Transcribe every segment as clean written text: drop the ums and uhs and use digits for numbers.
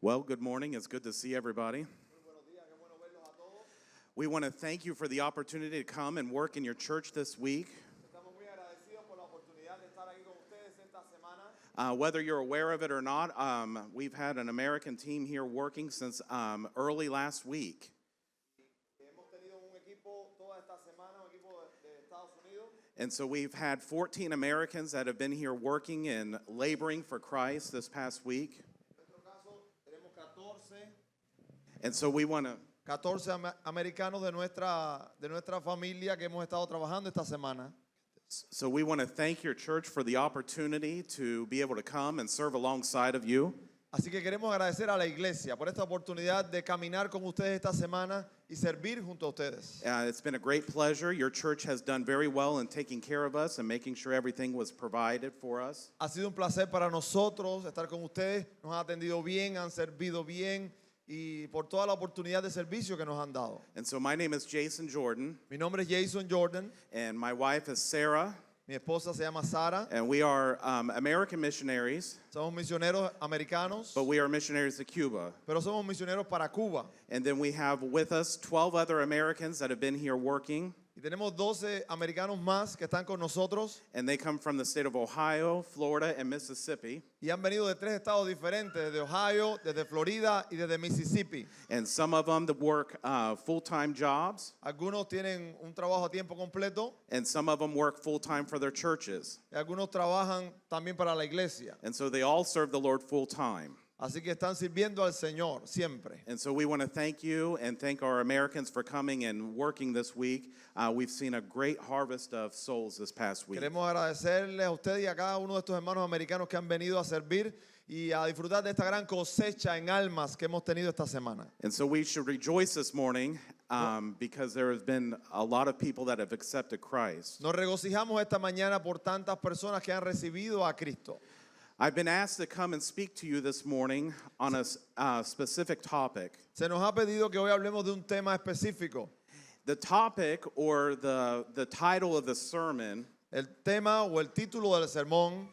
Well, good morning. It's good to see everybody. We want to thank you for the opportunity to come and work in your church this week. Whether you're aware of it or not, we've had an American team here working since early last week. And so we've had 14 Americans that have been here working and laboring for Christ this past week. And so we want to 14 americanos de nuestra familia que hemos estado trabajando esta semana. So we want to thank your church for the opportunity to be able to come and serve alongside of you. Así que queremos agradecer a la iglesia por esta oportunidad de caminar con ustedes esta semana y servir junto a ustedes. It's been a great pleasure. Your church has done very well in taking care of us and making sure everything was provided for us. Ha sido un placer para nosotros estar con ustedes. Nos han atendido bien, han servido bien y por toda la oportunidad de servicio que nos han dado. And so my name is Jason Jordan, Mi nombre es Jason Jordan. and my wife is Sarah, Mi esposa se llama Sara. and we are American missionaries, Somos misioneros americanos, but we are missionaries to Cuba. pero somos misioneros para Cuba. And then we have with us 12 other Americans that have been here working, Y tenemos 12 americanos más que están con nosotros and they come from the state of Ohio, Florida, and Mississippi. y han venido de 3 estados diferentes, desde Ohio, desde Florida y desde Mississippi. And some of them that work full-time jobs, Algunos tienen un trabajo a tiempo completo and some of them work full-time for their churches. y algunos trabajan también para la iglesia. And so they all serve the Lord full-time. Así que están sirviendo al Señor siempre. And so we want to thank you and thank our Americans for coming and working this week. We've seen a great harvest of souls this past week. Queremos agradecerles a ustedes y a cada uno de estos hermanos americanos que han venido a servir y a disfrutar de esta gran cosecha en almas que hemos tenido esta semana. And so we should rejoice this morning because there has been a lot of people that have accepted Christ. Nos regocijamos esta mañana por tantas personas que han recibido a Cristo. I've been asked to come and speak to you this morning on a specific topic. Se nos ha pedido que hoy hablemos de un tema específico. The topic or the title of the sermon El tema o el título del sermón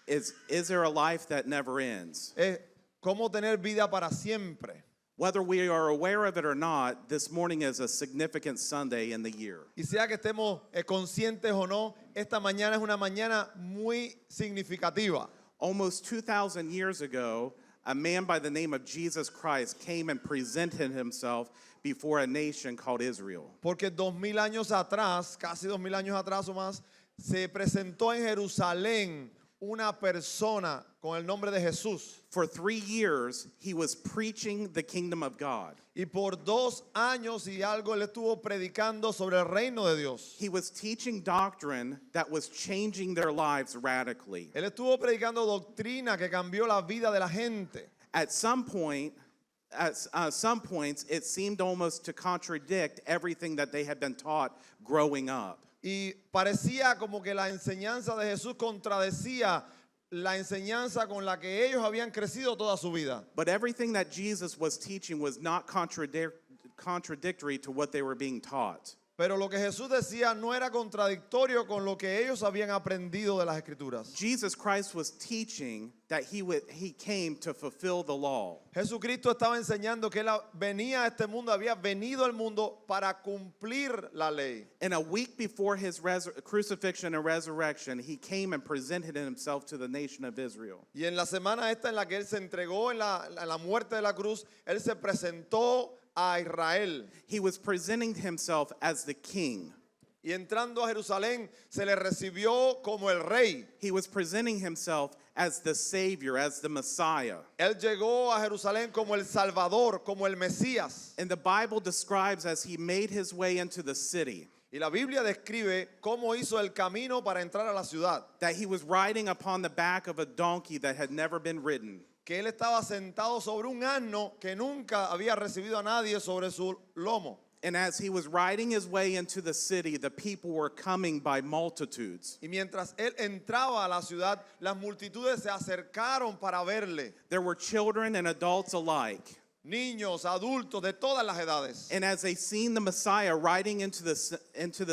is there a life that never ends? es cómo tener vida para siempre. Whether we are aware of it or not, this morning is a significant Sunday in the year. Y sea que estemos conscientes o no, esta mañana es una mañana muy significativa. Almost 2,000 years ago, a man by the name of Jesus Christ came and presented himself before a nation called Israel. Porque 2000 años atrás, casi 2000 años atrás o más, se presentó en Jerusalén una persona con el nombre de Jesús. For 3 years, he was preaching the kingdom of God. Y por 2 años y algo él estuvo predicando sobre el reino de Dios. He was teaching doctrine that was changing their lives radically. Él estuvo predicando doctrina que cambió la vida de la gente. At some points, it seemed almost to contradict everything that they had been taught growing up. Y parecía como que la enseñanza de Jesús contradecía la enseñanza con la que ellos habían crecido toda su vida. But everything that Jesus was teaching was not contradictory to what they were being taught. Pero lo que Jesús decía no era contradictorio con lo que ellos habían aprendido de las Escrituras. Jesus Christ was teaching that he came to fulfill the law. Jesucristo estaba enseñando que él venía a este mundo, había venido al mundo para cumplir la ley. And a week before his crucifixion and resurrection, he came and presented himself to the nation of Israel. Y en la semana esta en la que él se entregó en la muerte de la cruz, él se presentó a Israel. He was presenting himself as the king. Y entrando a Jerusalén se le recibió como el rey. He was presenting himself as the Savior, as the Messiah. Él llegó a Jerusalén como el Salvador, como el Mesías. And the Bible describes as he made his way into the city, Y la Biblia describe cómo hizo el camino para entrar a la ciudad. that he was riding upon the back of a donkey that had never been ridden. Que él estaba sentado sobre un asno que nunca había recibido a nadie sobre su lomo. And as he was riding his way into the city, the people were coming by multitudes. Y mientras él entraba a la ciudad, las multitudes se acercaron para verle. There were children and adults alike. Niños, adultos, de todas las edades. And as they seen the Messiah riding into the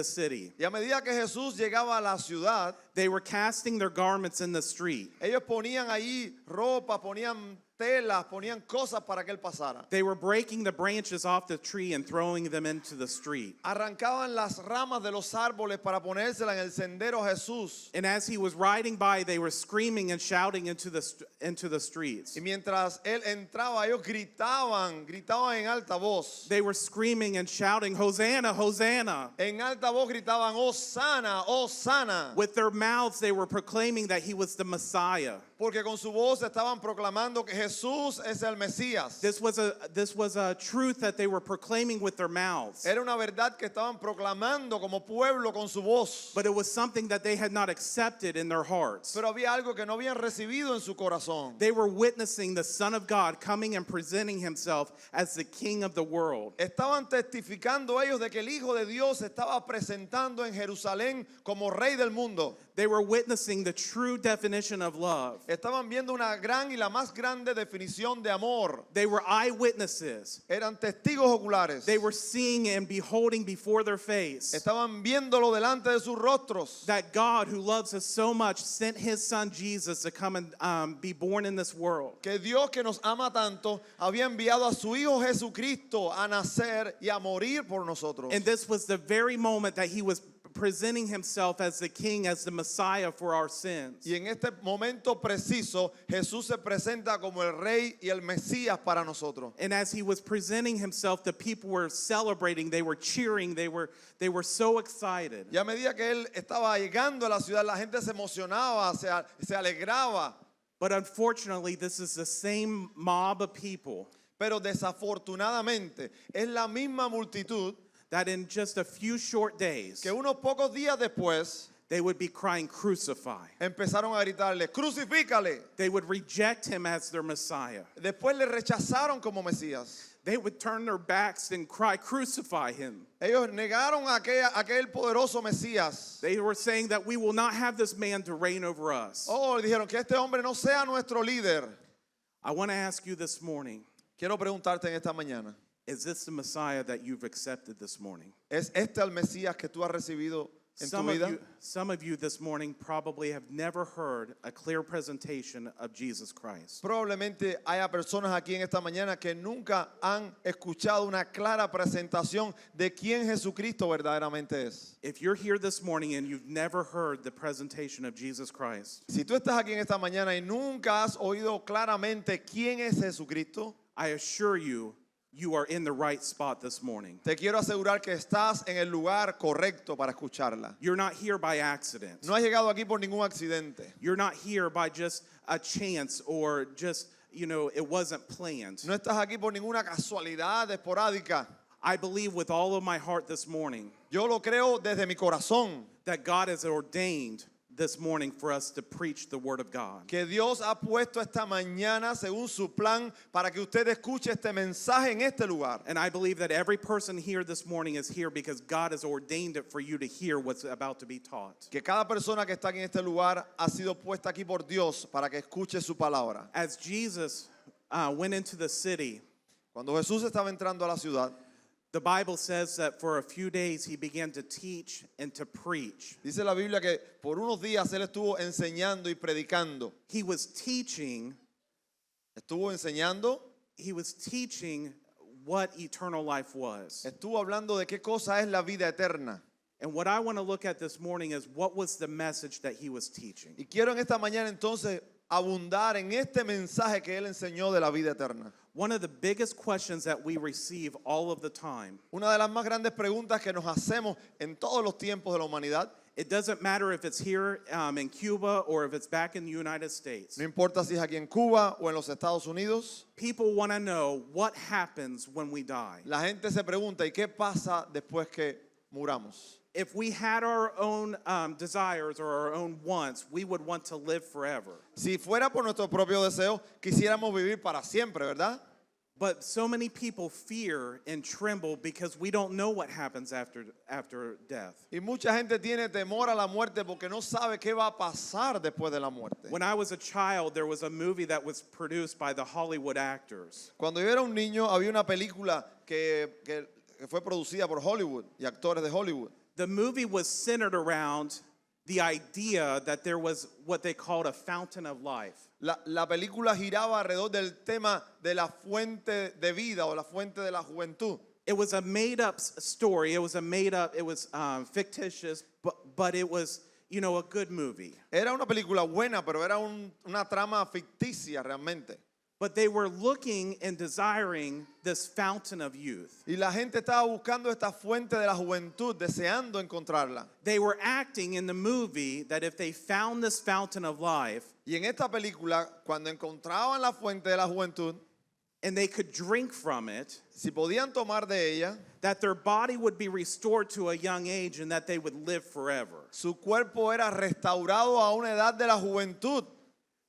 city, Y a medida que Jesús llegaba a la ciudad, they were casting their garments in the street. ellos ponían ahí ropa, ponían telas, ponían cosas para que él pasara. They were breaking the branches off the tree and throwing them into the street. Arrancaban las ramas de los árboles para ponérselas en el sendero a Jesús. And as he was riding by, they were screaming and shouting into the streets. Y mientras él entraba, ellos gritaban en alta voz. They were screaming and shouting, Hosanna, Hosanna. En alta voz gritaban, Hosanna, Hosanna. With their mouths, they were proclaiming that he was the Messiah. Porque con su voz estaban proclamando que Jesús es el Mesías. This was a truth that they were proclaiming with their mouths. Era una verdad que estaban proclamando como pueblo con su voz. But it was something that they had not accepted in their hearts. Pero había algo que no habían recibido en su corazón. They were witnessing the Son of God coming and presenting himself as the King of the world. Estaban testificando ellos de que el Hijo de Dios se estaba presentando en Jerusalén como Rey del mundo. They were witnessing the true definition of love. Estaban viendo una gran y la más grande definición de amor. They were eyewitnesses. Eran testigos oculares. They were seeing and beholding before their face Estaban viéndolo delante de sus rostros. that God, who loves us so much, sent his son Jesus to come and be born in this world. Que Dios, que nos ama tanto, había enviado a su Hijo Jesucristo a nacer y a morir por nosotros. And this was the very moment that he was presenting himself as the King, as the Messiah for our sins. Y en este momento preciso, Jesús se presenta como el Rey y el Mesías para nosotros. And as he was presenting himself, the people were celebrating, they were cheering, they were so excited. Y a medida que Él estaba llegando a la ciudad, la gente se emocionaba, se alegraba. But unfortunately, this is the same mob of people Pero desafortunadamente, es la misma multitud that in just a few short days, que unos pocos días después they would be crying, crucify. empezaron a gritarle, crucifícale. They would reject him as their Messiah. Después le rechazaron como Mesías. They would turn their backs and cry, crucify him. Ellos negaron a aquel poderoso Mesías. They were saying that we will not have this man to reign over us. Oh, dijeron que este hombre no sea nuestro líder. I want to ask you this morning, Quiero preguntarte en esta mañana, is this the Messiah that you've accepted this morning? ¿es este el Mesías que tú has recibido en tu vida? Some of you this morning probably have never heard a clear presentation of Jesus Christ. Probablemente haya personas aquí en esta mañana que nunca han escuchado una clara presentación de quién Jesucristo verdaderamente es. If you're here this morning and you've never heard the presentation of Jesus Christ, Si tú estás aquí en esta mañana y nunca has oído claramente quién es Jesucristo, I assure you, you are in the right spot this morning. te quiero asegurar que estás en el lugar correcto para escucharla. You're not here by accident. No has llegado aquí por ningún accidente. You're not here by just a chance or just, it wasn't planned. No estás aquí por ninguna casualidad esporádica. I believe with all of my heart this morning Yo lo creo desde mi corazón, that God has ordained this morning for us to preach the Word of God. que Dios ha puesto esta mañana según su plan para que usted escuche este mensaje en este lugar. And I believe that every person here this morning is here because God has ordained it for you to hear what's about to be taught. Que cada persona que está aquí en este lugar ha sido puesta aquí por Dios para que escuche su palabra. As Jesus went into the city, Cuando Jesús estaba entrando a la ciudad, the Bible says that for a few days he began to teach and to preach. dice la Biblia que por unos días él estuvo enseñando y predicando. He was teaching what eternal life was. Estuvo hablando de qué cosa es la vida eterna. And what I want to look at this morning is what was the message that he was teaching. Y quiero en esta mañana entonces abundar en este mensaje que él enseñó de la vida eterna. One of the biggest questions that we receive all of the time, Una de las más grandes preguntas que nos hacemos en todos los tiempos de la humanidad, it doesn't matter if it's here in Cuba or if it's back in the United States. no importa si es aquí en Cuba o en los Estados Unidos, People want to know what happens when we die. la gente se pregunta, ¿y qué pasa después que muramos? If we had our own desires or our own wants, we would want to live forever. Si fuera por nuestro propio deseo, quisiéramos vivir para siempre, ¿verdad? But so many people fear and tremble because we don't know what happens after death. Y mucha gente tiene temor a la muerte porque no sabe qué va a pasar después de la muerte. When I was a child, there was a movie that was produced by the Hollywood actors. Cuando yo era un niño, había una película que fue producida por Hollywood y actores de Hollywood. The movie was centered around the idea that there was what they called a fountain of life. La película giraba alrededor del tema de la fuente de vida o la fuente de la juventud. It was a made-up story. It was fictitious, but it was, you know, a good movie. Era una película buena, pero era una trama ficticia realmente. But they were looking and desiring this fountain of youth. Y la gente estaba buscando esta fuente de la juventud, deseando encontrarla. They were acting in the movie that if they found this fountain of life Y en esta película, cuando encontraban la fuente de la juventud, and they could drink from it, si podían tomar de ella, that their body would be restored to a young age and that they would live forever. su cuerpo era restaurado a una edad de la juventud.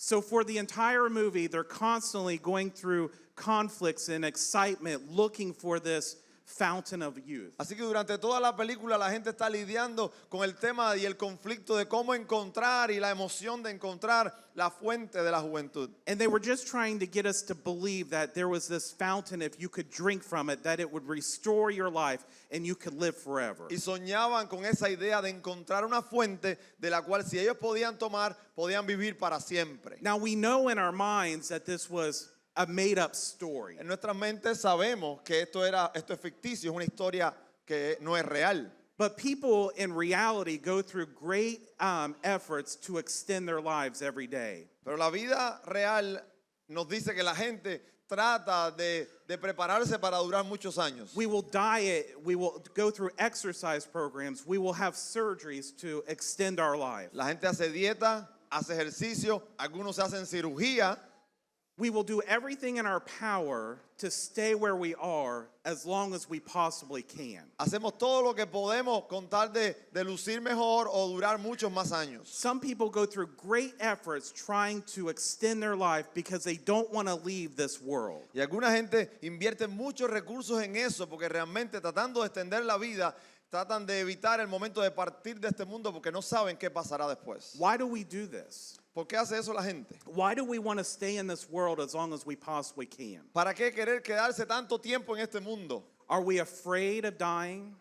So for the entire movie, they're constantly going through conflicts and excitement, looking for this fountain of youth. Así que durante toda la película la gente está lidiando con el tema y el conflicto de cómo encontrar y la emoción de encontrar la fuente de la juventud. And they were just trying to get us to believe that there was this fountain, if you could drink from it, that it would restore your life and you could live forever. Y soñaban con esa idea de encontrar una fuente de la cual si ellos podían tomar, podían vivir para siempre. Now we know in our minds that this was a made-up story. En nuestras mentes sabemos que esto es ficticio, es una historia que no es real. But people in reality go through great efforts to extend their lives every day. Pero la vida real nos dice que la gente trata de prepararse para durar muchos años. We will diet, we will go through exercise programs, we will have surgeries to extend our life. La gente hace dieta, hace ejercicio, algunos hacen cirugía. We will do everything in our power to stay where we are as long as we possibly can. Hacemos todo lo que podemos con tal de lucir mejor o durar muchos más años. Some people go through great efforts trying to extend their life because they don't want to leave this world. Y alguna gente invierte muchos recursos en eso porque realmente tratando de extender la vida, tratan de evitar el momento de partir de este mundo porque no saben qué pasará después. Why do we do this? ¿Por qué hace eso la gente? Why do we want to stay in this world as long as we possibly can? ¿Para qué querer quedarse tanto tiempo en este mundo? Are we afraid of dying?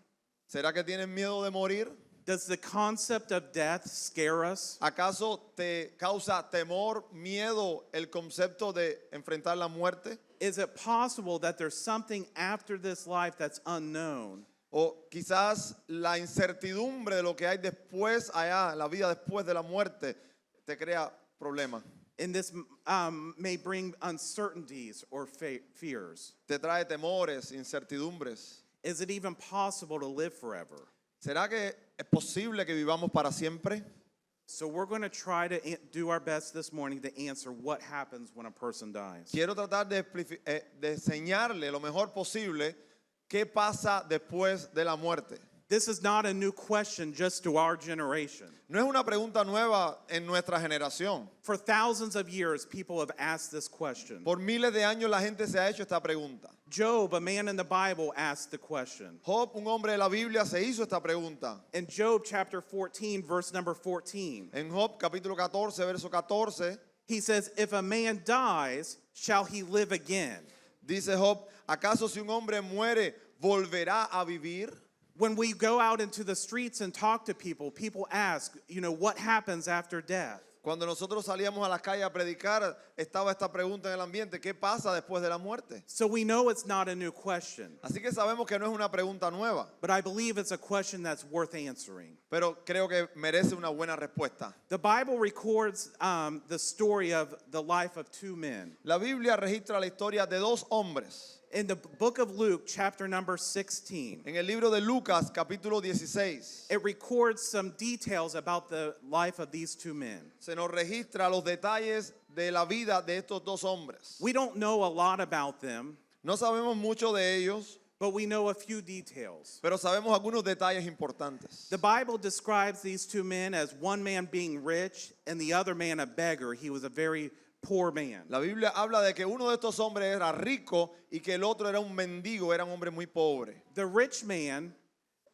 ¿Será que tienen miedo de morir? Does the concept of death scare us? ¿Acaso te causa temor, miedo el concepto de enfrentar la muerte? Is it possible that there's something after this life that's unknown? O quizás la incertidumbre de lo que hay después allá, la vida después de la muerte, te crea problemas. And this may bring uncertainties or fears. Te trae temores, incertidumbres. Is it even possible to live forever? ¿Será que es posible que vivamos para siempre? So we're going to try to do our best this morning to answer what happens when a person dies. Quiero tratar de enseñarle lo mejor posible qué pasa después de la muerte. This is not a new question just to our generation. No es una pregunta nueva en nuestra generación. For thousands of years, people have asked this question. Por miles de años la gente se ha hecho esta pregunta. Job, a man in the Bible, asked the question. Job, un hombre de la Biblia, se hizo esta pregunta. In Job chapter 14, verse number 14, En Job capítulo 14, verso 14, he says, if a man dies, shall he live again? dice Job, ¿acaso si un hombre muere, volverá a vivir? When we go out into the streets and talk to people, people ask, you know, what happens after death? Cuando nosotros salíamos a las calles a predicar, estaba esta pregunta en el ambiente, ¿qué pasa después de la muerte? So we know it's not a new question, Así que sabemos que no es una pregunta nueva, but I believe it's a question that's worth answering. pero creo que merece una buena respuesta. The Bible records the story of the life of two men. La Biblia registra la historia de dos hombres. In the book of Luke, chapter number 16, En el libro de Lucas, capítulo 16, it records some details about the life of these two men. se nos registra los detalles de la vida de estos dos hombres. We don't know a lot about them, No sabemos mucho de ellos, but we know a few details. pero sabemos algunos detalles importantes. The Bible describes these two men as one man being rich and the other man a beggar. He was a very poor man. La Biblia habla de que uno de estos hombres era rico y que el otro era un mendigo, era un hombre muy pobre. The rich man,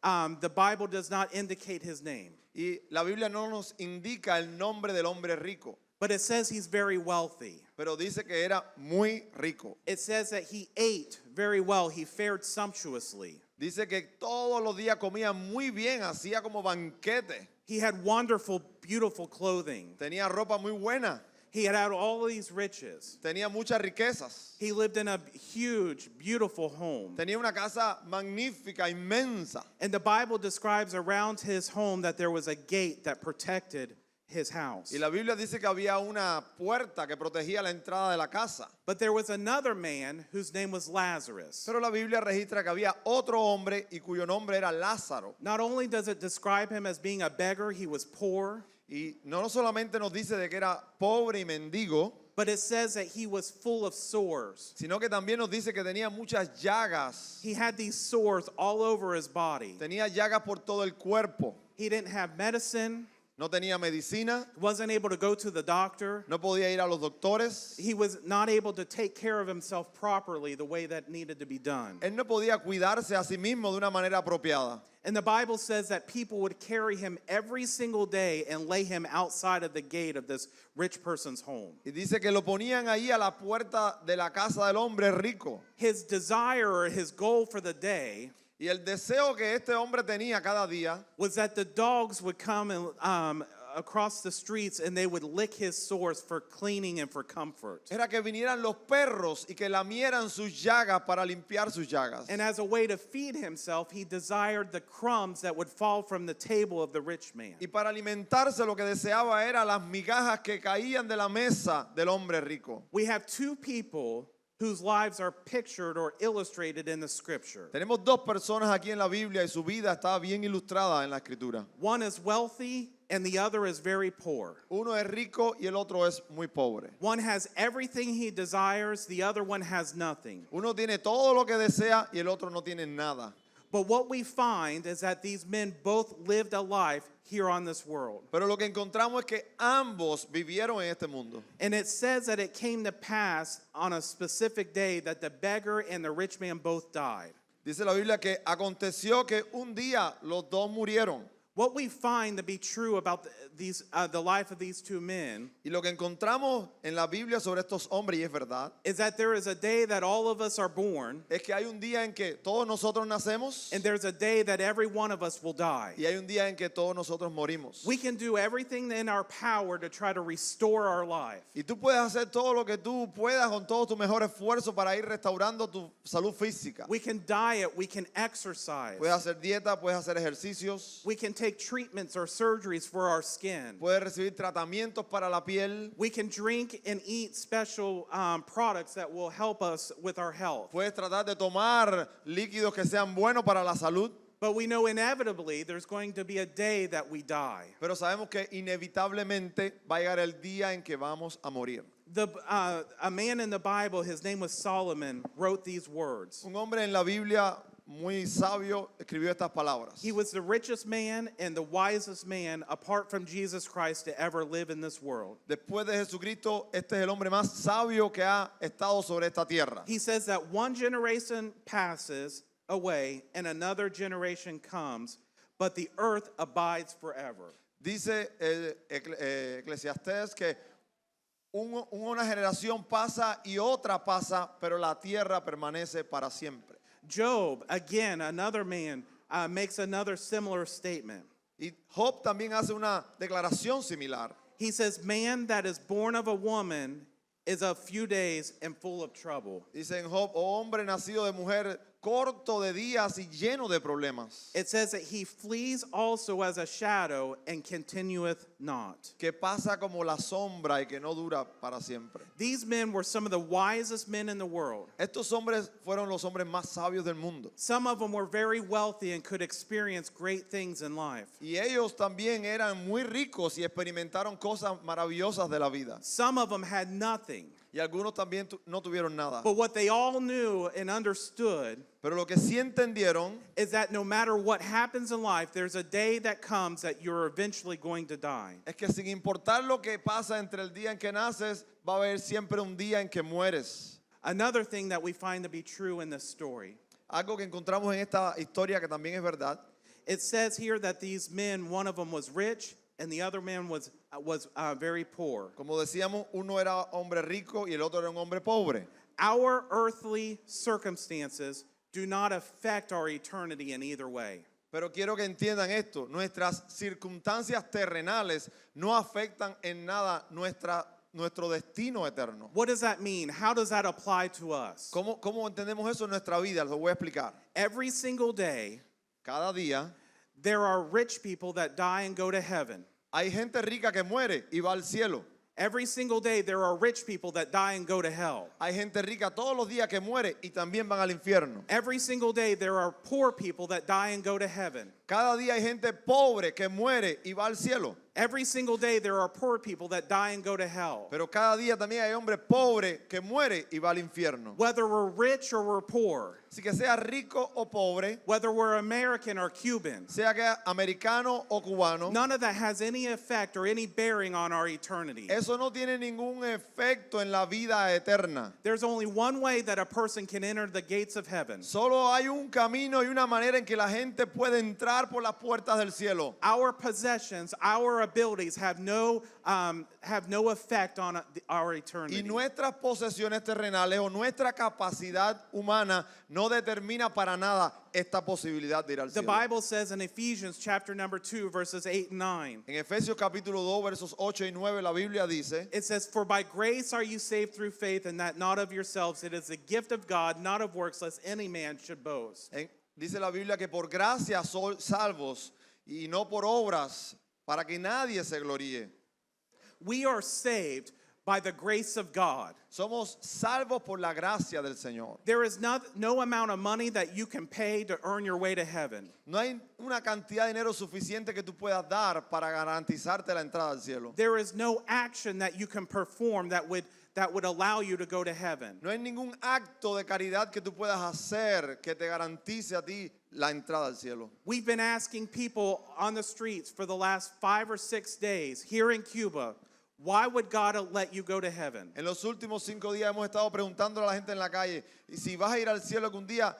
the Bible does not indicate his name, Y la Biblia no nos indica el nombre del hombre rico, but it says he's very wealthy. pero dice que era muy rico. It says that he ate very well. He fared sumptuously. Dice que todos los días comía muy bien, hacía como banquete. He had wonderful, beautiful clothing. tenía ropa muy buena, He had all of these riches. tenía muchas riquezas, He lived in a huge, beautiful home. tenía una casa magnífica, inmensa. And the Bible describes around his home that there was a gate that protected his house. Y la Biblia dice que había una puerta que protegía la entrada de la casa. But there was another man whose name was Lazarus. Pero la Biblia registra que había otro hombre y cuyo nombre era Lázaro. Not only does it describe him as being a beggar, he was poor, Y no solamente nos dice de que era pobre y mendigo, but it says that he was full of sores. sino que también nos dice que tenía muchas llagas. He had these sores all over his body. Tenía llagas por todo el cuerpo. He didn't have medicine, No tenía medicina, wasn't able to go to the doctor. no podía ir a los doctores. He was not able to take care of himself properly the way that needed to be done. Él no podía cuidarse a sí mismo de una manera apropiada. And the Bible says that people would carry him every single day and lay him outside of the gate of this rich person's home. Y dice que lo ponían ahí a la puerta de la casa del hombre rico. His desire or his goal for the day Y el deseo que este hombre tenía cada día was that the dogs would come and across the streets and they would lick his sores for cleaning and for comfort. era que vinieran los perros y que lamieran sus llagas para limpiar sus llagas. And as a way to feed himself, he desired the crumbs that would fall from the table of the rich man. Y para alimentarse lo que deseaba era las migajas que caían de la mesa del hombre rico. We have two people whose lives are pictured or illustrated in the scripture. Tenemos dos personas aquí en la Biblia y su vida está bien ilustrada en la escritura. One is wealthy and the other is very poor. Uno es rico y el otro es muy pobre. One has everything he desires, the other one has nothing. Uno tiene todo lo que desea y el otro no tiene nada. But what we find is that these men both lived a life here on this world. Pero lo que encontramos es que ambos vivieron en este mundo. And it says that it came to pass on a specific day that the beggar and the rich man both died. Dice la Biblia que aconteció que un día los dos murieron. What we find to be true about the life of these two men Y lo que encontramos en la Biblia sobre estos hombres, y es verdad, is that there is a day that all of us are born, es que hay un día en que todos nosotros nacemos and there's a day that every one of us will die. y hay un día en que todos nosotros morimos. We can do everything in our power to try to restore our life. Y tú puedes hacer todo lo que tú puedas con todo tu mejor esfuerzo para ir restaurando tu salud física. We can diet, we can exercise, Puedes hacer dieta, puedes hacer ejercicios, we can take treatments or surgeries for our skin. puedes recibir tratamientos para la piel, We can drink and eat special products that will help us with our health. puedes tratar de tomar líquidos que sean buenos para la salud, But we know inevitably there's going to be a day that we die. pero sabemos que inevitablemente va a llegar el día en que vamos a morir. A man in the Bible, his name was Solomon, wrote these words. Un hombre en la Biblia muy sabio escribió estas palabras. He was the richest man and the wisest man apart from Jesus Christ to ever live in this world. Después de Jesucristo, este es el hombre más sabio que ha estado sobre esta tierra. He says that one generation passes away and another generation comes, but the earth abides forever. Dice Eclesiastés que una generación pasa y otra pasa, pero la tierra permanece para siempre. Job, again, another man, makes another similar statement. Y Job también hace una declaración similar. He says, man that is born of a woman is of few days and full of trouble. Dice en Job, oh hombre nacido de mujer, corto de días y lleno de problemas, It says that he flees also as a shadow and continueth not. que pasa como la sombra y que no dura para siempre. These men were some of the wisest men in the world. Estos hombres fueron los hombres más sabios del mundo. Some of them were very wealthy and could experience great things in life. Y ellos también eran muy ricos y experimentaron cosas maravillosas de la vida. Some of them had nothing. Y algunos también no tuvieron nada. But what they all knew and understood Pero lo que sí entendieron is that no matter what happens in life, there's a day that comes that you're eventually going to die. es que sin importar lo que pasa entre el día en que naces, va a haber siempre un día en que mueres. Another thing that we find to be true in this story, Algo que encontramos en esta historia que también es verdad. it says here that these men, one of them was rich and the other man was very poor. Como decíamos, uno era hombre rico y el otro era un hombre pobre. Our earthly circumstances do not affect our eternity in either way. Pero quiero que entiendan esto, nuestras circunstancias terrenales no afectan en nada nuestro destino eterno. What does that mean? How does that apply to us? ¿Cómo entendemos eso en nuestra vida? Lo voy a explicar. Every single day, Cada día there are rich people that die and go to heaven. hay gente rica que muere y va al cielo. Every single day, there are rich people that die and go to hell. Hay gente rica todos los días que muere y también van al infierno. Every single day, there are poor people that die and go to heaven. Cada día hay gente pobre que muere y va al cielo. Every single day, there are poor people that die and go to hell. Pero cada día también hay hombre pobre que muere y va al infierno. Whether we're rich or we're poor, Así que sea rico o pobre, whether we're American or Cuban, sea que americano o cubano, none of that has any effect or any bearing on our eternity. eso no tiene ningún efecto en la vida eterna. There's only one way that a person can enter the gates of heaven. Solo hay un camino y una manera en que la gente puede entrar por las puertas del cielo. Our possessions, our abilities have no effect on our eternity. Y nuestras posesiones terrenales o nuestra capacidad humana no determina para nada esta posibilidad de ir al The cielo. Bible says in Ephesians chapter number 2 verses 8 and 9, En Efesios capítulo 2 versos 8 y 9 la Biblia dice, it says, "For by grace are you saved through faith, and that not of yourselves, it is a gift of God, not of works, lest any man should boast." dice la Biblia que por gracia sois salvos y no por obras para que nadie se gloríe. We are saved by the grace of God. Somos salvos por la gracia del Señor. There is no amount of money that you can pay to earn your way to heaven. No hay una cantidad de dinero suficiente que tú puedas dar para garantizarte la entrada al cielo. There is no action that you can perform that would allow you to go to heaven. No hay ningún acto de caridad que tú puedas hacer que te garantice a ti la entrada al cielo. We've been asking people on the streets for the last 5 or 6 days here in Cuba, why would God let you go to heaven? En los últimos 5 días hemos estado preguntando a la gente en la calle, y si vas a ir al cielo algún día,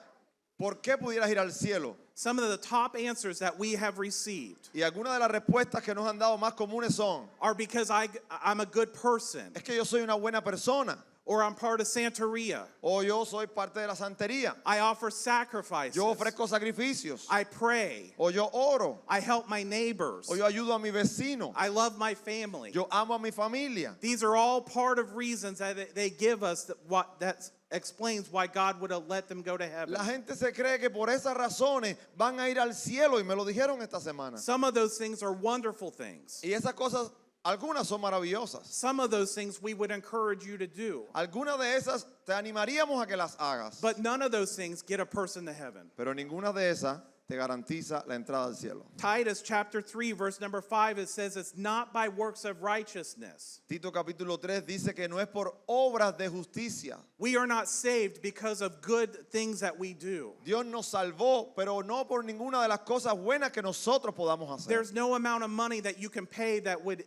¿por qué pudieras ir al cielo? Some of the top answers that we have received Y algunas de las respuestas que nos han dado más comunes son, are because I'm a good person, es que yo soy una buena persona, or I'm part of Santeria. o yo soy parte de la santería, I offer sacrifices. yo ofrezco sacrificios, I pray. o yo oro, I help my neighbors. o yo ayudo a mi vecino, I love my family. yo amo a mi familia. These are all part of reasons that they give us that explains why God would have let them go to heaven. La gente se cree que por esas razones van a ir al cielo y me lo dijeron esta semana. Some of those things are wonderful things. Y esas cosas, algunas son maravillosas. Some of those things we would encourage you to do. Algunas de esas te animaríamos a que las hagas. But none of those things get a person to heaven. Pero ninguna de esas te garantiza la entrada al cielo. Titus chapter 3 verse number 5, it says it's not by works of righteousness. Tito capítulo 3 dice que no es por obras de justicia. We are not saved because of good things that we do. Dios nos salvó, pero no por ninguna de las cosas buenas que nosotros podamos hacer. There's no amount of money that you can pay that would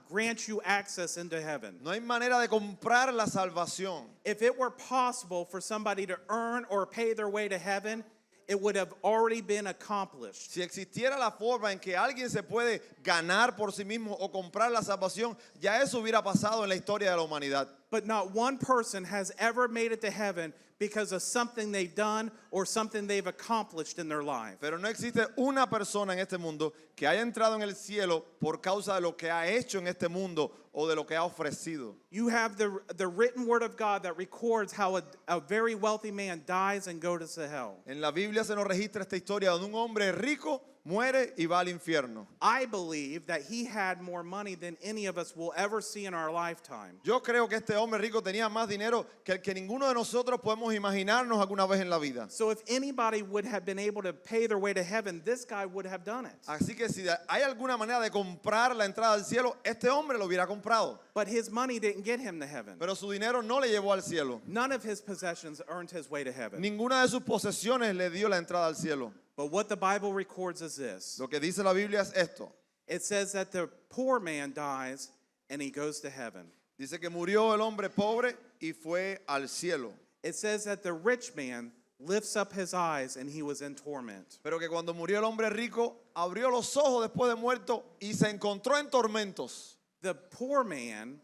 grant you access into heaven. No hay manera de comprar la salvación. If it were possible for somebody to earn or pay their way to heaven, it would have already been accomplished. Si existiera la forma en que alguien se puede ganar por sí mismo o comprar la salvación, ya eso hubiera pasado en la historia de la humanidad. But not one person has ever made it to heaven because of something they've done or something they've accomplished in their life. Pero no existe una persona en este mundo que haya entrado en el cielo por causa de lo que ha hecho en este mundo o de lo que ha ofrecido. You have the written word of God that records how a very wealthy man dies and goes to hell. En la Biblia se nos registra esta historia donde un hombre rico muere y va al infierno. I believe that he had more money than any of us will ever see in our lifetime. Yo creo que este hombre rico tenía más dinero que el que ninguno de nosotros podemos imaginarnos alguna vez en la vida. So if anybody would have been able to pay their way to heaven, this guy would have done it. Así que si hay alguna manera de comprar la entrada al cielo, este hombre lo hubiera comprado. But his money didn't get him to heaven. Pero su dinero no le llevó al cielo. None of his possessions earned his way to heaven. Ninguna de sus posesiones le dio la entrada al cielo. But what the Bible records is this. Lo que dice la Biblia es esto. It says that the poor man dies and he goes to heaven. Dice que murió el hombre pobre y fue al cielo. It says that the rich man lifts up his eyes and he was in torment. Pero que cuando murió el hombre rico, abrió los ojos después de muerto y se encontró en tormentos. The poor man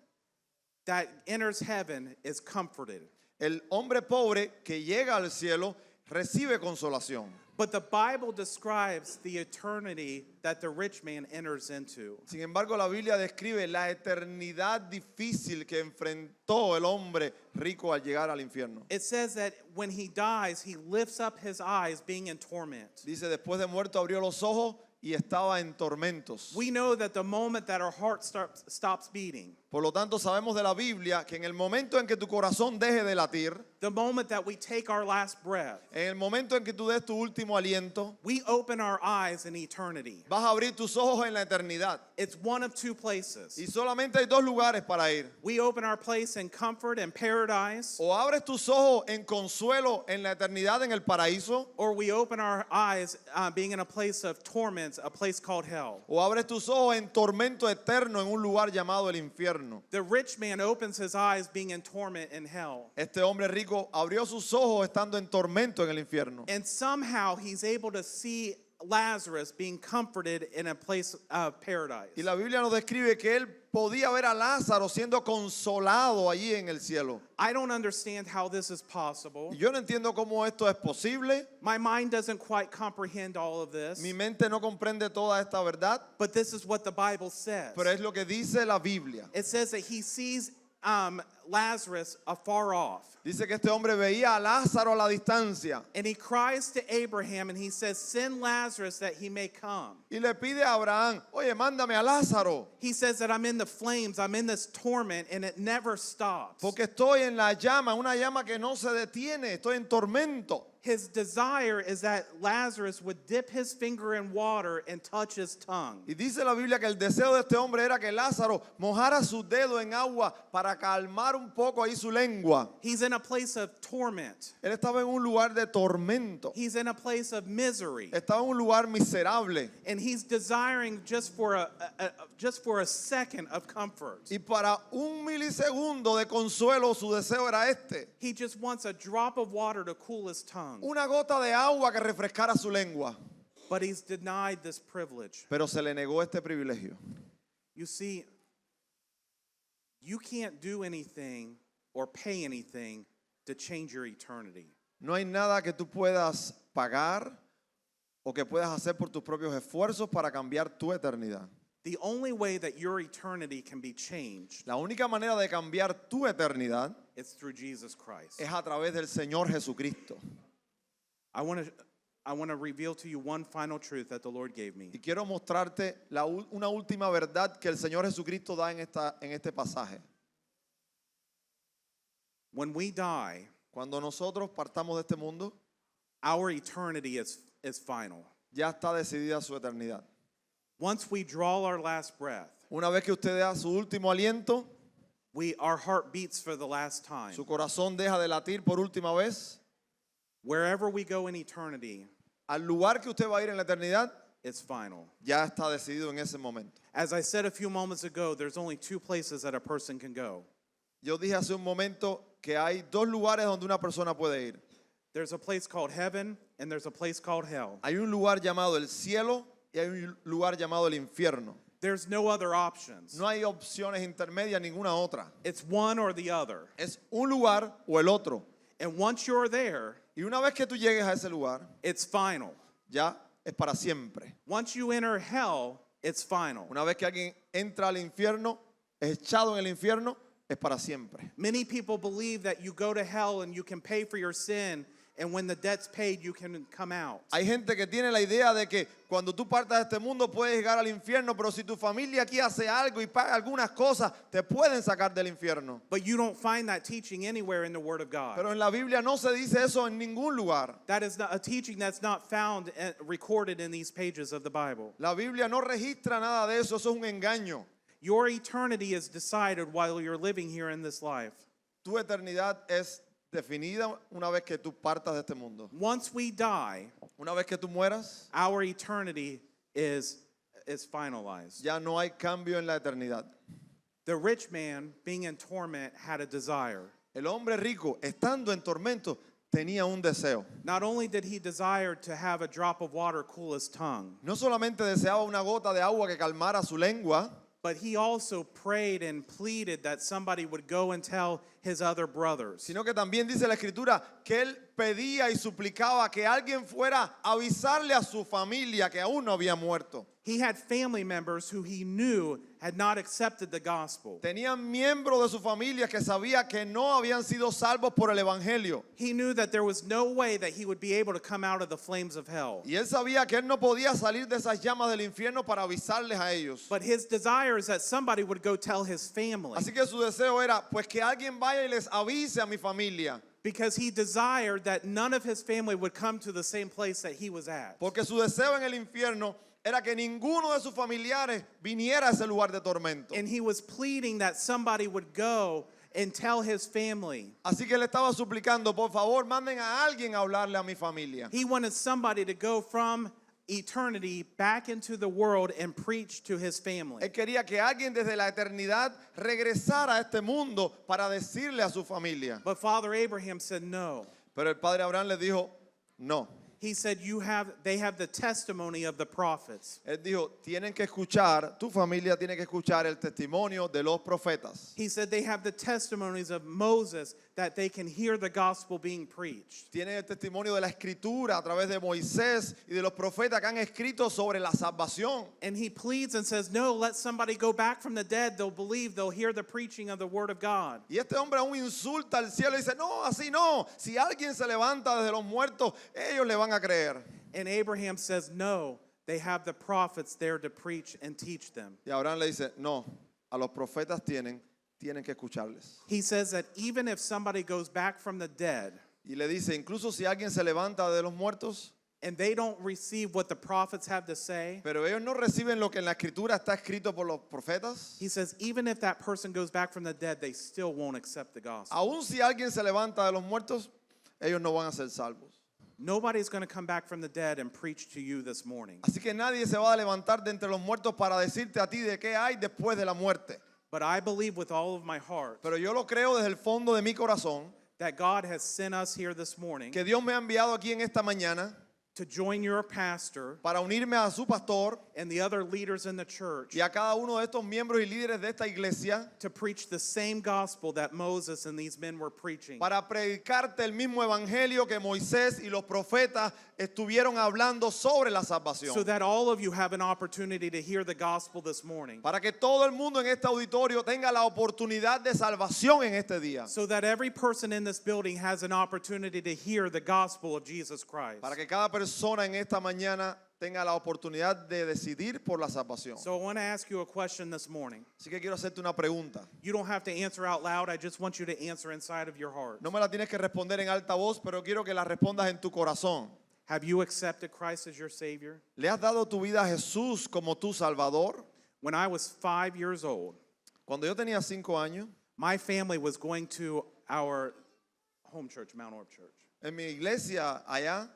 that enters heaven is comforted. El hombre pobre que llega al cielo recibe consolación. But the Bible describes the eternity that the rich man enters into. Sin embargo, la Biblia describe la eternidad difícil que enfrentó el hombre rico al llegar al infierno. It says that when he dies, he lifts up his eyes being in torment. Dice, después de muerto abrió los ojos y estaba en tormentos. We know that the moment that our heart stops beating, Por lo tanto, sabemos de la Biblia que en el momento en que tu corazón deje de latir, the moment that we take our last breath, en el momento en que tú des tu último aliento, we open our eyes in eternity. vas a abrir tus ojos en la eternidad. It's one of two places. Y solamente hay dos lugares para ir. We open our place in comfort and paradise, O abres tus ojos en consuelo en la eternidad en el paraíso, or we open our eyes being in a place of torments, a place called hell. o abres tus ojos en tormento eterno en un lugar llamado el infierno. The rich man opens his eyes being in torment in hell. Este hombre rico abrió sus ojos estando en tormento en el infierno. And somehow he's able to see Lazarus being comforted in a place of paradise. Y la Biblia nos describe que él podía ver a Lázaro siendo consolado allí en el cielo. I don't understand how this is possible. Y yo no entiendo cómo esto es posible. My mind doesn't quite comprehend all of this. Mi mente no comprende toda esta verdad, But this is what the Bible says. pero es lo que dice la Biblia. It says that he sees Lazarus afar off. Dice que este hombre veía a Lázaro a la distancia And he cries to Abraham and he says, send Lazarus that he may come. y le pide a Abraham, oye, mándame a Lázaro, He says that I'm in the flames, I'm in this torment, and it never stops. porque estoy en la llama, una llama que no se detiene, estoy en tormento. His desire is that Lazarus would dip his finger in water and touch his tongue. Y dice la Biblia que el deseo de este hombre era que Lázaro mojara su dedo en agua para calmar un poco ahí su lengua. He's in a place of torment. Él estaba en un lugar de tormento, He's in a place of misery. estaba en un lugar miserable. And he's desiring just for a second of comfort. Y para un milisegundo de consuelo su deseo era este. He just wants a drop of water to cool his tongue. Una gota de agua que refrescara su lengua. But he's denied this privilege. Pero se le negó este privilegio. You see, you can't do anything or pay anything to change your eternity. No hay nada que tú puedas pagar o que puedas hacer por tus propios esfuerzos para cambiar tu eternidad. The only way that your eternity can be changed La única manera de cambiar tu eternidad is through Jesus Christ. es a través del Señor Jesucristo. I want to reveal to you one final truth that the Lord gave me. Y quiero mostrarte una última verdad que el Señor Jesucristo da en este pasaje. When we die, Cuando nosotros partamos de este mundo, our eternity is final. ya está decidida su eternidad. Once we draw our last breath, Una vez que usted da su último aliento, our heart beats for the last time. su corazón deja de latir por última vez, Wherever we go in eternity, al lugar que usted va a ir en la eternidad, it's final. ya está decidido en ese momento. As I said a few moments ago, there's only two places that a person can go. Yo dije hace un momento que hay dos lugares donde una persona puede ir. There's a place called heaven and there's a place called hell. Hay un lugar llamado el cielo y hay un lugar llamado el infierno. There's no other options. No hay opciones intermedias, ninguna otra. It's one or the other. Es un lugar o el otro. And once you're there, Y una vez que tú llegues a ese lugar, it's final. ya es para siempre. Once you enter hell, it's final. Una vez que alguien entra al infierno, es echado en el infierno, es para siempre. Many people believe that you go to hell and you can pay for your sin, and when the debt's paid, you can come out. Hay gente que tiene la idea de que cuando tú partas de este mundo puedes llegar al infierno, pero si tu familia aquí hace algo y paga algunas cosas, te pueden sacar del infierno. But you don't find that teaching anywhere in the Word of God. Pero en la Biblia no se dice eso en ningún lugar. That is not a teaching that's not found recorded in these pages of the Bible. La Biblia no registra nada de eso, eso es un engaño. Your eternity is decided while you're living here in this life. Tu eternidad es definida una vez que tú partas de este mundo. Once we die, Una vez que tú mueras, our eternity is finalized. ya no hay cambio en la eternidad. The rich man, being in torment, had a desire. El hombre rico, estando en tormento, tenía un deseo. Not only did he desire to have a drop of water cool his tongue, No solamente deseaba una gota de agua que calmara su lengua, but he also prayed and pleaded that somebody would go and tell his other brothers. sino que también dice la escritura que él pedía y suplicaba que alguien fuera a avisarle a su familia que aún no había muerto. He had family members who he knew had not accepted the gospel. Tenían miembros de su familia que sabía que no habían sido salvos por el evangelio. He knew that there was no way that he would be able to come out of the flames of hell. Y él sabía que él no podía salir de esas llamas del infierno para avisarles a ellos. But his desire is that somebody would go tell his family, Así que su deseo era, pues que alguien vaya y les avise a mi familia. because he desired that none of his family would come to the same place that he was at. Porque su deseo en el infierno era que ninguno de sus familiares viniera a ese lugar de tormento. And he was pleading that somebody would go and tell his family. Así que él estaba suplicando, por favor, manden a alguien a hablarle a mi familia. He wanted somebody to go from eternity back into the world and preach to his family. Él quería que alguien desde la eternidad regresara a este mundo para decirle a su familia. But Father Abraham said no. Pero el padre Abraham le dijo, no. He said, they have the testimony of the prophets. Él dijo, tienen que escuchar, tu familia tiene que escuchar el testimonio de los profetas. He said they have the testimonies of Moses that they can hear the gospel being preached. Tienen el testimonio de la escritura a través de Moisés y de los profetas que han escrito sobre la salvación. And he pleads and says, no, let somebody go back from the dead. They'll believe, they'll hear the preaching of the word of God. Y este hombre aún insulta al cielo y dice, no, así no. Si alguien se levanta desde los muertos, ellos le van a creer. And Abraham says, no, they have the prophets there to preach and teach them. Y Abraham le dice, no, a los profetas tienen que escucharles. He says that even if somebody goes back from the dead Y le dice, incluso si alguien se levanta de los muertos, and they don't receive what the prophets have to say, pero ellos no reciben lo que en la escritura está escrito por los profetas, he says even if that person goes back from the dead, they still won't accept the gospel. aún si alguien se levanta de los muertos, ellos no van a ser salvos. Nobody's going to come back from the dead and preach to you this morning. Así que nadie se va a levantar de entre los muertos para decirte a ti de qué hay después de la muerte. But I believe with all of my heart Pero yo lo creo desde el fondo de mi corazón that God has sent us here this morning que Dios me ha enviado aquí en esta mañana to join your pastor para unirme a su pastor and the other leaders in the church y a cada uno de estos miembros y líderes de esta iglesia to preach the same gospel that Moses and these men were preaching. para predicarte el mismo evangelio que Moisés y los profetas estuvieron hablando sobre la salvación. So that all of you have an opportunity to hear the gospel this morning. Para que todo el mundo en este auditorio tenga la oportunidad de salvación en este día. So that every person in this building has an opportunity to hear the gospel of Jesus Christ. Para que cada persona en esta mañana tenga la oportunidad de decidir por la salvación. So I want to ask you a question this morning. Así que quiero hacerte una pregunta. You don't have to answer out loud. I just want you to answer inside of your heart. No me la tienes que responder en alta voz, pero quiero que la respondas en tu corazón. Have you accepted Christ as your Savior? ¿Le has dado tu vida a Jesús como tu Salvador? When I was 5 years old, Cuando yo tenía 5 años, my family was going to our home church, Mount Orb Church. en mi iglesia allá,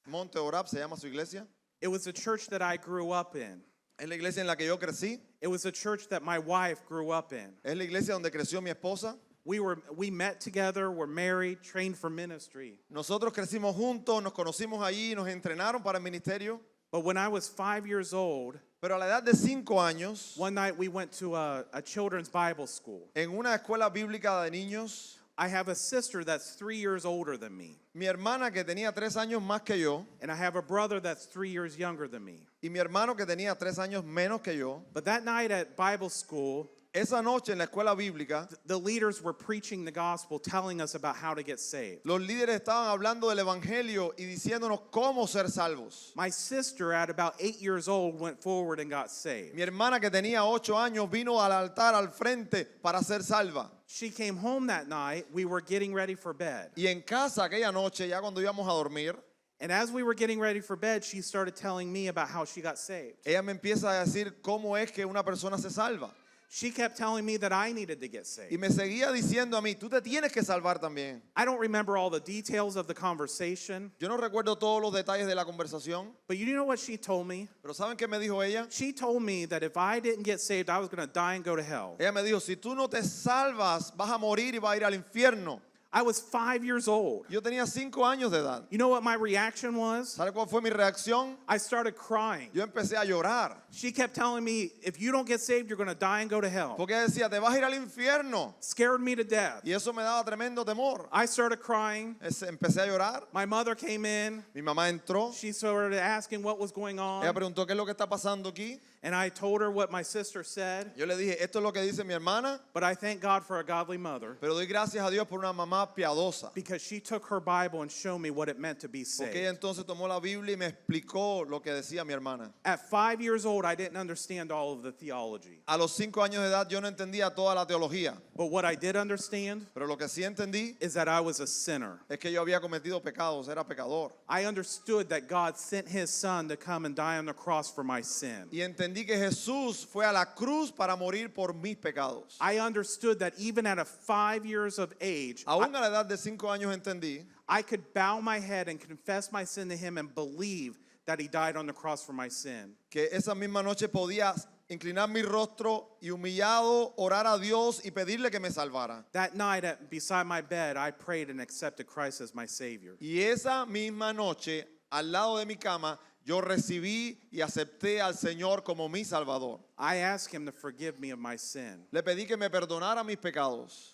Monte Orab se llama su iglesia, It was a church that I grew up in. es la iglesia en la que yo crecí, It was a church that my wife grew up in. es la iglesia donde creció mi esposa. We met together, were married, trained for ministry. Nosotros crecimos juntos, nos conocimos allí, nos entrenaron para el ministerio. But when I was 5 years old, Pero a la edad de 5 años, one night we went to a children's Bible school. en una escuela bíblica de niños, I have a sister that's 3 years older than me, mi hermana que tenía 3 años más que yo and I have a brother that's 3 years younger than me. y mi hermano que tenía 3 años menos que yo, But that night at Bible school, esa noche en la escuela bíblica, the leaders were preaching the gospel, telling us about how to get saved. los líderes estaban hablando del evangelio y diciéndonos cómo ser salvos. My sister, at about 8 years old, went forward and got saved. Mi hermana que tenía 8 años vino al altar al frente para ser salva. She came home that night. We were getting ready for bed. Y en casa aquella noche, ya cuando íbamos a dormir, And as we were getting ready for bed, she started telling me about how she got saved. ella me empieza a decir cómo es que una persona se salva. She kept telling me that I needed to get saved. Y me seguía diciendo a mí, tú te tienes que salvar también. I don't remember all the details of the conversation, Yo no recuerdo todos los detalles de la conversación, but you know what she told me? pero ¿saben qué me dijo ella? She told me that if I didn't get saved, I was going to die and go to hell. Ella me dijo, si tú no te salvas, vas a morir y vas a ir al infierno. I was 5 years old. Yo tenía 5 años de edad. You know what my reaction was? ¿Sabe cuál fue mi reacción? I started crying. Yo empecé a llorar. She kept telling me, if you don't get saved, you're going to die and go to hell. Porque decía, te vas a ir al infierno. Scared me to death. Y eso me daba tremendo temor. I started crying. Empecé a llorar. My mother came in. Mi mamá entró. She started asking what was going Ella on. preguntó, ¿qué es lo que está pasando aquí? And I told her what my sister said. Yo le dije, esto es lo que dice mi hermana, But I thank God for a godly mother pero doy gracias a Dios por una mamá piadosa. because she took her Bible and showed me what it meant to be Porque ella saved. entonces tomó la Biblia y me explicó lo que decía mi hermana. At 5 years old, I didn't understand all of the theology. A los 5 años de edad yo no entendía toda la teología, But what I did understand pero lo que sí entendí is that I was a sinner. es que yo había cometido pecados, era pecador. I understood that God sent his son to come and die on the cross for my sin. Y entendí que Jesús fue a la cruz para morir por mis pecados. I understood that even at a 5 years of age, Aún a la edad de 5 años entendí I could bow my head and confess my sin to him and believe that he died on the cross for my sin. que esa misma noche podía inclinar mi rostro y humillado orar a Dios y pedirle que me salvara. That night beside my bed, I prayed and accepted Christ as my Savior. Y esa misma noche, al lado de mi cama, yo recibí y acepté al Señor como mi Salvador. I asked him to forgive me of my sin. Le pedí que me perdonara mis pecados.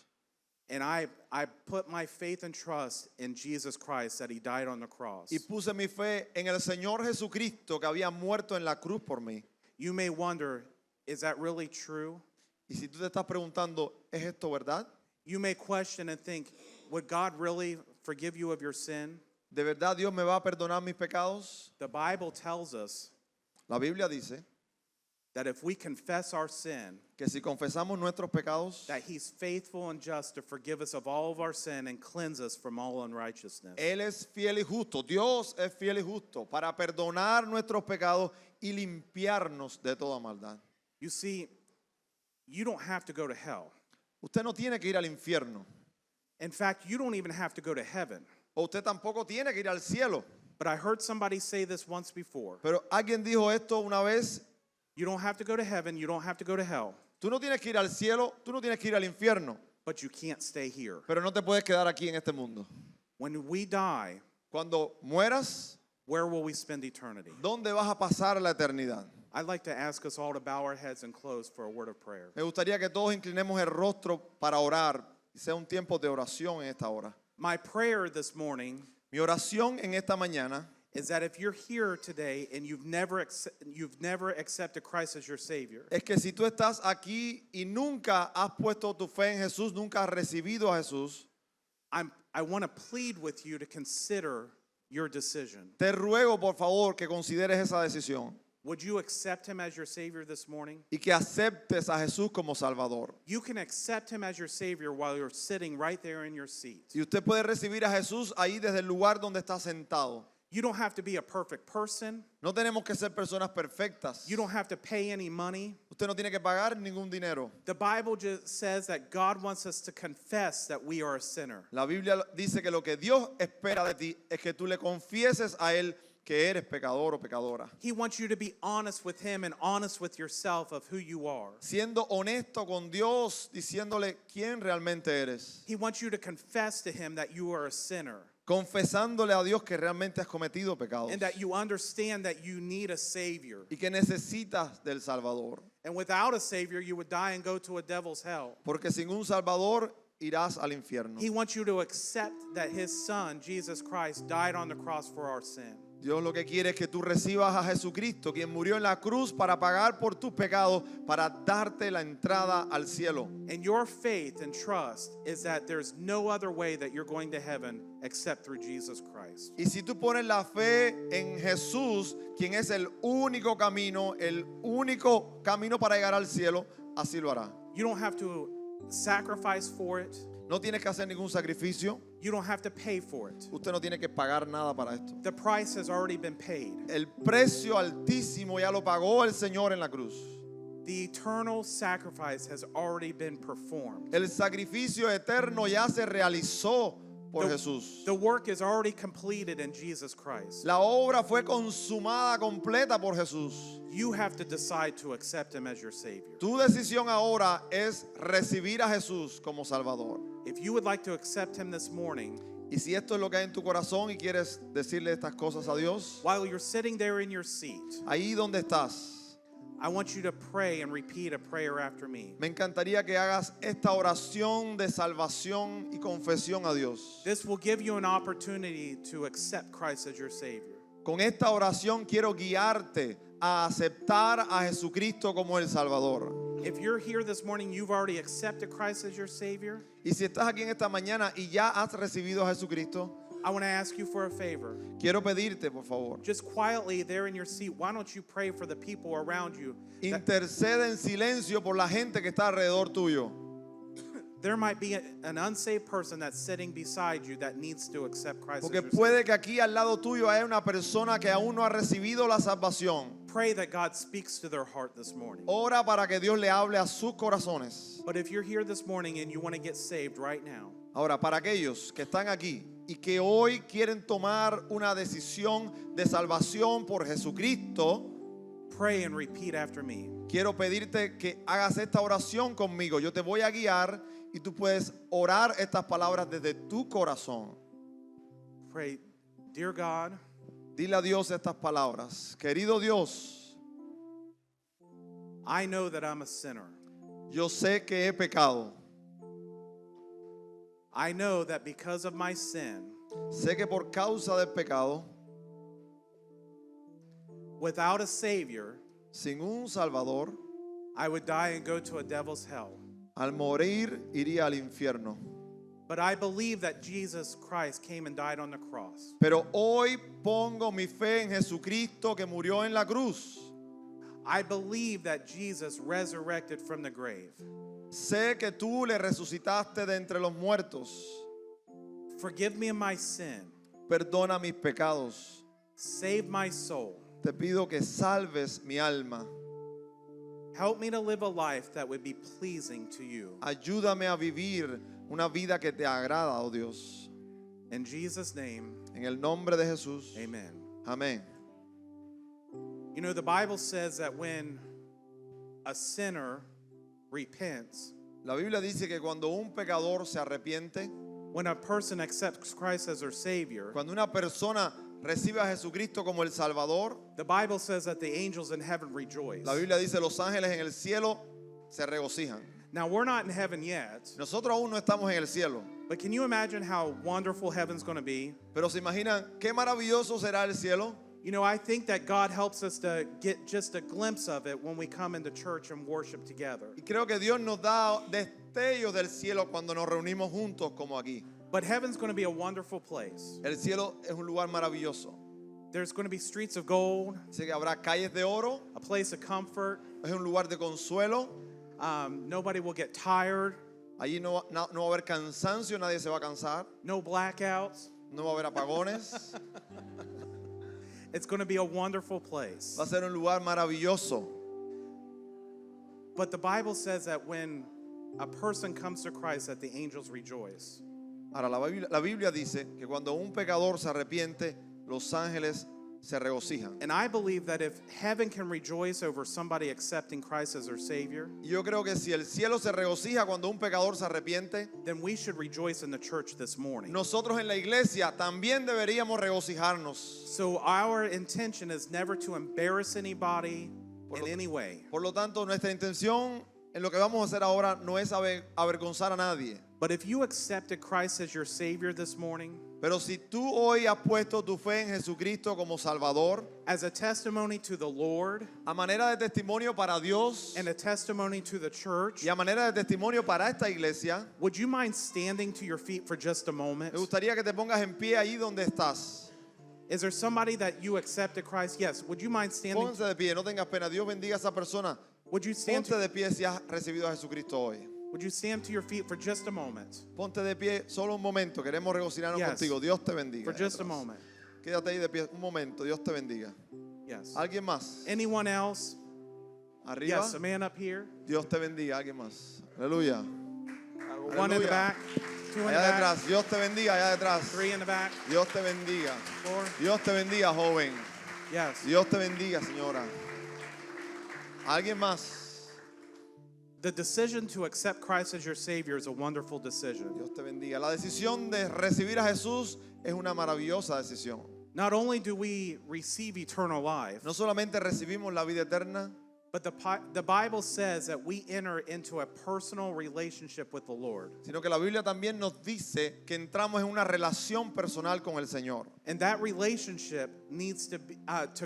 And I put my faith and trust in Jesus Christ that he died on the cross. Y puse mi fe en el Señor Jesucristo que había muerto en la cruz por mí. You may wonder, is that really true? Y si tú te estás preguntando, ¿es esto verdad? You may question and think, would God really forgive you of your sin? ¿De verdad Dios me va a perdonar mis pecados? The Bible tells us La Biblia dice that if we confess our sin, que si confesamos nuestros pecados, that he's faithful and just to forgive us of all of our sin and cleanse us from all unrighteousness. Él es fiel y justo. Dios es fiel y justo para perdonar nuestros pecados y limpiarnos de toda maldad. You see, you don't have to go to hell. Usted no tiene que ir al infierno. In fact, you don't even have to go to heaven. O usted tampoco tiene que ir al cielo. But I heard somebody say this once before. Pero alguien dijo esto una vez. You don't have to go to heaven, you don't have to go to hell, Tú no tienes que ir al cielo, tú no tienes que ir al infierno. but you can't stay here. Pero no te puedes quedar aquí en este mundo. When we die, Cuando mueras, where will we spend eternity? ¿dónde vas a pasar la eternidad? I'd like to ask us all to bow our heads and close for a word of prayer. Me gustaría que todos inclinemos el rostro para orar y sea un tiempo de oración en esta hora. My prayer this morning Mi oración en esta mañana is that if you're here today and you've never accepted Christ as your Savior, es que si tú estás aquí y nunca has puesto tu fe en Jesús, nunca has recibido a Jesús, I want to plead with you to consider your decision. te ruego por favor que consideres esa decisión Would you accept him as your Savior this morning? y que aceptes a Jesús como Salvador. You can accept him as your Savior while you're sitting right there in your seat. Y usted puede recibir a Jesús ahí desde el lugar donde está sentado. You don't have to be a perfect person. No tenemos que ser personas perfectas. You don't have to pay any money. Usted no tiene que pagar ningún dinero. The Bible just says that God wants us to confess that we are a sinner. La Biblia dice que lo que Dios espera de ti es que tú le confieses a Él que eres pecador o pecadora. He wants you to be honest with him and honest with yourself of who you are. Siendo honesto con Dios, diciéndole quién realmente eres. He wants you to confess to him that you are a sinner Confesándole a Dios que realmente has cometido pecados. and that you understand that you need a Savior. Y que necesitas del Salvador. And without a Savior, you would die and go to a devil's hell. Porque sin un Salvador irás al infierno. He wants you to accept that his son, Jesus Christ, died on the cross for our sin. Dios lo que quiere es que tú recibas a Jesucristo, quien murió en la cruz para pagar por tus pecados, para darte la entrada al cielo. And your faith and trust is that there's no other way that you're going to heaven except through Jesus Christ. Y si tú pones la fe en Jesús, quien es el único camino para llegar al cielo, así lo hará. You don't have to sacrifice for it. No tienes que hacer ningún sacrificio. You don't have to pay for it. Usted no tiene que pagar nada para esto. The price has already been paid. El precio altísimo ya lo pagó el Señor en la cruz. The eternal sacrifice has already been performed. El sacrificio eterno ya se realizó por Jesús. The work is already completed in Jesus Christ. La obra fue consumada completa por Jesús. You have to decide to accept him as your Savior. Tu decisión ahora es recibir a Jesús como Salvador. If you would like to accept him this morning, Y si esto es lo que hay en tu corazón y quieres decirle estas cosas a Dios, while you're sitting there in your seat, ahí donde estás, I want you to pray and repeat a prayer after me. me encantaría que hagas esta oración de salvación y confesión a Dios. This will give you an opportunity to accept Christ as your Savior. Con esta oración quiero guiarte a aceptar a Jesucristo como el Salvador. If you're here this morning, you've already accepted Christ as your Savior, Y si estás aquí en esta mañana y ya has recibido a Jesucristo, I want to ask you for a favor. quiero pedirte, por favor, Just quietly there in your seat, why don't you pray for the people around you? intercede en silencio por la gente que está alrededor tuyo. There might be an unsaved person that's sitting beside you that needs to accept Christ as Porque your Savior. puede que aquí al lado tuyo haya una persona que aún no ha recibido la salvación. Pray that God speaks to their heart this morning. Ora para que Dios le hable a sus corazones. But if you're here this morning and you want to get saved right now, Ahora, para aquellos que están aquí y que hoy quieren tomar una decisión de salvación por Jesucristo, pray and repeat after me. quiero pedirte que hagas esta oración conmigo. Yo te voy a guiar y tú puedes orar estas palabras desde tu corazón. Pray, dear God, Dile a Dios estas palabras. Querido Dios, I know that I'm a sinner. yo sé que he pecado. I know that because of my sin, Sé que por causa del pecado, without a Savior, sin un Salvador, I would die and go to a devil's hell. al morir iría al infierno. But I believe that Jesus Christ came and died on the cross. Pero hoy pongo mi fe en Jesucristo que murió en la cruz. I believe that Jesus resurrected from the grave. Sé que tú le resucitaste de entre los muertos. Forgive me of my sin. Perdona mis pecados. Save my soul. Te pido que salves mi alma. Help me to live a life that would be pleasing to you. Ayúdame a vivir una vida que te agrada, oh Dios. In Jesus' name, En el nombre de Jesús. amen. Amén. You know, the Bible says that when a sinner repents, La Biblia dice que cuando un pecador se arrepiente, when a person accepts Christ as their Savior, cuando una persona recibe a Jesucristo como el Salvador, the Bible says that the angels in heaven rejoice. la Biblia dice los ángeles en el cielo se regocijan. Now, we're not in heaven yet, Nosotros aún no estamos en el cielo, but can you imagine how wonderful heaven's going to be? pero se imaginan qué maravilloso será el cielo. You know, I think that God helps us to get just a glimpse of it when we come into church and worship together. Y creo que Dios nos da destellos del cielo cuando nos reunimos juntos como aquí. But heaven's going to be a wonderful place. El cielo es un lugar maravilloso. There's going to be streets of gold, Así que habrá calles de oro, a place of comfort. es un lugar de consuelo. Nobody will get tired. Allí no va a haber cansancio, nadie se va a cansar. No blackouts. No va a haber apagones. It's going to be a wonderful place. Va a ser un lugar maravilloso. But the Bible says that when a person comes to Christ, that the angels rejoice. Ahora, la Biblia dice que cuando un pecador se arrepiente, los ángeles se regocijan. And I believe that if heaven can rejoice over somebody accepting Christ as their Savior, Y yo creo que si el cielo se regocija cuando un pecador se arrepiente, then we should rejoice in the church this morning. nosotros en la iglesia también deberíamos regocijarnos. So our intention is never to embarrass anybody in any way. Por lo tanto, nuestra intención en lo que vamos a hacer ahora no es avergonzar a nadie. But if you accepted Christ as your Savior this morning, Pero si tú hoy has puesto tu fe en Jesucristo como Salvador, as a testimony to the Lord a manera de testimonio para Dios and a testimony to the church, y a manera de testimonio para esta iglesia, would you mind standing to your feet for just a moment? me gustaría que te pongas en pie ahí donde estás. Is there somebody that you accepted Christ? Yes. Would you mind standing? Pónganse de pie, no tengas pena. Dios bendiga a esa persona. Would you stand Ponte de pie si has recibido a Jesucristo hoy. Would you stand to your feet for just a moment? Ponte de pie solo un momento. Queremos regocijarnos Yes. contigo. Dios te bendiga. For just a Atrás. moment. Quédate ahí de pie un momento. Dios te bendiga. Yes. ¿Alguien más? Anyone else? Arriba. Yes, a man up here. Dios te bendiga. ¿Alguien más? Aleluya. One in the Aleluya. back. Two in the Allá back. detrás. Dios te bendiga, allá detrás. 3 in the back. Dios te bendiga. 4. Dios te bendiga, joven. Yes. Dios te bendiga, señora. ¿Alguien más? The decision to accept Christ as your Savior is a wonderful decision. Dios te bendiga. La decisión de recibir a Jesús es una maravillosa decisión. Not only do we receive eternal life, No solamente recibimos la vida eterna, but the Bible says that we enter into a personal relationship with the Lord. sino que la Biblia también nos dice que entramos en una relación personal con el Señor. And that relationship needs to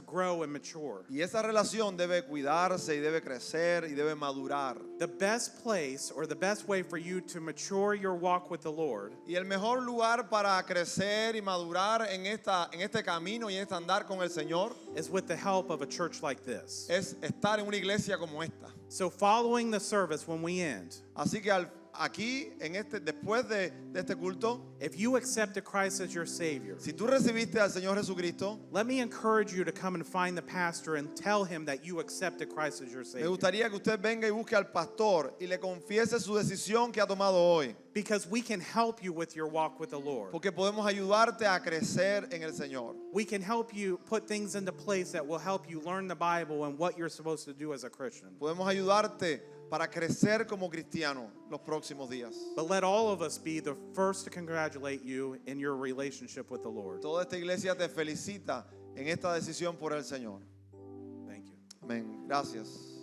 grow and mature. Y esa relación debe cuidarse y debe crecer y debe madurar. The best place or the best way for you to mature your walk with the Lord Y el mejor lugar para crecer y madurar en este camino y en este andar con el Señor is with the help of a church like this. es estar en una iglesia como esta. So following the service when we end, Así que aquí, después de este culto, if you accepted Christ as your Savior, si tú recibiste al Señor Jesucristo, let me encourage you to come and find the pastor and tell him that you accepted Christ as your me Savior. gustaría que usted venga y busque al pastor y le confiese su decisión que ha tomado hoy. Because we can help you with your walk with the Lord. Porque podemos ayudarte a crecer en el Señor. We can help you put things into place that will help you learn the Bible and what you're supposed to do as a Christian. Podemos ayudarte para crecer como cristiano los próximos días. But let all of us be the first to congratulate you in your relationship with the Lord. Toda esta iglesia te felicita en esta decisión por el Señor. Thank you. Amén. Gracias.